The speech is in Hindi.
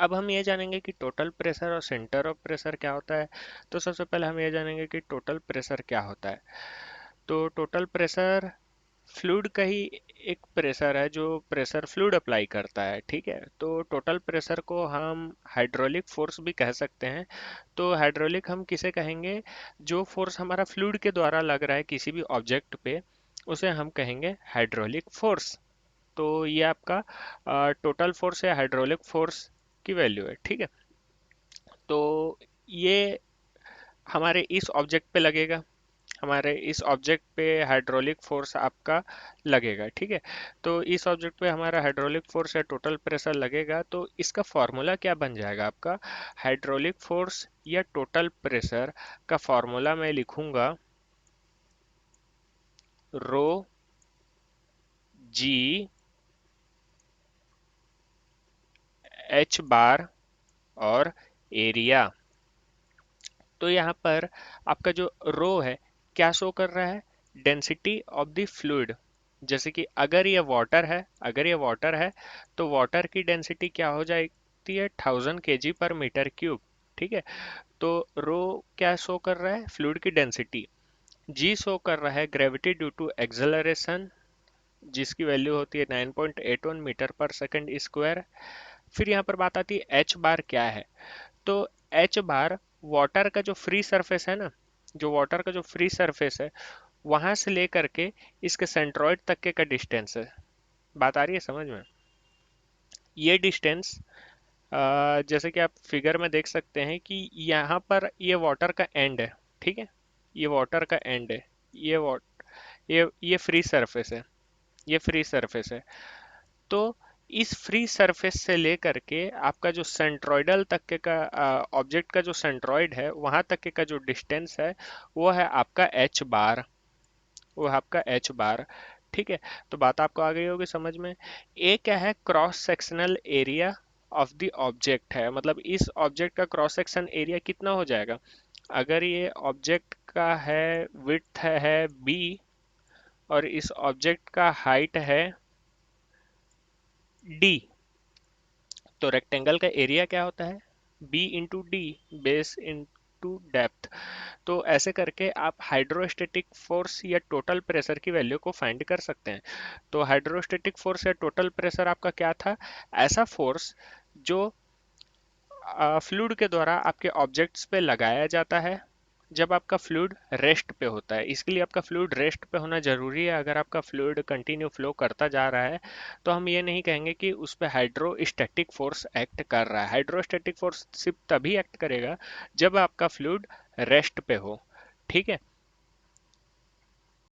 अब हम ये जानेंगे कि टोटल प्रेशर और सेंटर ऑफ प्रेशर क्या होता है। तो सबसे पहले हम ये जानेंगे कि टोटल प्रेशर क्या होता है। तो टोटल प्रेशर फ्लूइड का ही एक प्रेशर है जो प्रेशर फ्लूइड अप्लाई करता है। ठीक है, तो टोटल प्रेशर को हम हाइड्रोलिक फोर्स भी कह सकते हैं। तो हाइड्रोलिक हम किसे कहेंगे, जो फोर्स हमारा फ्लूइड के द्वारा लग रहा है किसी भी ऑब्जेक्ट पे, उसे हम कहेंगे हाइड्रोलिक फोर्स। तो ये आपका टोटल फोर्स या हाइड्रोलिक फोर्स की वैल्यू है। ठीक है, तो ये हमारे इस ऑब्जेक्ट पे लगेगा, हमारे इस ऑब्जेक्ट पे हाइड्रोलिक फोर्स आपका लगेगा। ठीक है, तो इस ऑब्जेक्ट पे हमारा हाइड्रोलिक फोर्स या टोटल प्रेशर लगेगा, तो इसका फॉर्मूला क्या बन जाएगा आपका। हाइड्रोलिक फोर्स या टोटल प्रेशर का फॉर्मूला मैं लिखूंगा रो जी एच बार और एरिया। तो यहाँ पर आपका जो रो है क्या शो कर रहा है, डेंसिटी ऑफ द फ्लूइड। जैसे कि अगर ये वाटर है तो वाटर की डेंसिटी क्या हो जाती है, 1000 kg पर मीटर क्यूब। ठीक है, तो रो क्या शो कर रहा है, फ्लूइड की डेंसिटी। जी शो कर रहा है ग्रेविटी ड्यू टू एक्सेलरेशन, जिसकी वैल्यू होती है 9.81 मीटर पर सेकंड स्क्वायर। फिर यहाँ पर बात आती है एच बार क्या है। तो एच बार वाटर का जो फ्री सरफेस है ना, जो वाटर का जो फ्री सरफेस है वहां से लेकर के इसके सेंट्रॉइड तक के का डिस्टेंस है। बात आ रही है समझ में। ये डिस्टेंस जैसे कि आप फिगर में देख सकते हैं कि यहाँ पर ये वाटर का एंड है। ठीक है, ये वाटर का एंड है, ये वाट ये फ्री सरफेस है, ये फ्री सरफेस है। तो इस फ्री सरफेस से लेकर के आपका जो सेंट्रोइडल तक के का ऑब्जेक्ट का जो सेंट्रॉइड है वहां तक के का जो डिस्टेंस है वो है आपका एच बार, वो है आपका एच बार। ठीक है, तो बात आपको आ गई होगी समझ में। ए क्या है, cross sectional area of the object है, मतलब इस ऑब्जेक्ट का क्रॉस सेक्शन एरिया कितना हो जाएगा। अगर ये ऑब्जेक्ट का है विड्थ है बी और इस ऑब्जेक्ट का हाइट है डी, तो रेक्टेंगल का एरिया क्या होता है, B into D, base into depth. तो ऐसे करके आप हाइड्रोस्टेटिक फोर्स या टोटल प्रेशर की वैल्यू को फाइंड कर सकते हैं। तो हाइड्रोस्टेटिक फोर्स या टोटल प्रेशर आपका क्या था, ऐसा फोर्स जो फ्लूइड के द्वारा आपके ऑब्जेक्ट्स पे लगाया जाता है जब आपका फ्लूइड रेस्ट पे होता है। इसके लिए आपका फ्लूइड रेस्ट पे होना जरूरी है। अगर आपका फ्लूइड कंटिन्यू फ्लो करता जा रहा है तो हम ये नहीं कहेंगे कि उस पर हाइड्रोस्टैटिक फोर्स एक्ट कर रहा है। हाइड्रोस्टैटिक फोर्स सिर्फ तभी एक्ट करेगा जब आपका फ्लूइड रेस्ट पे हो। ठीक है,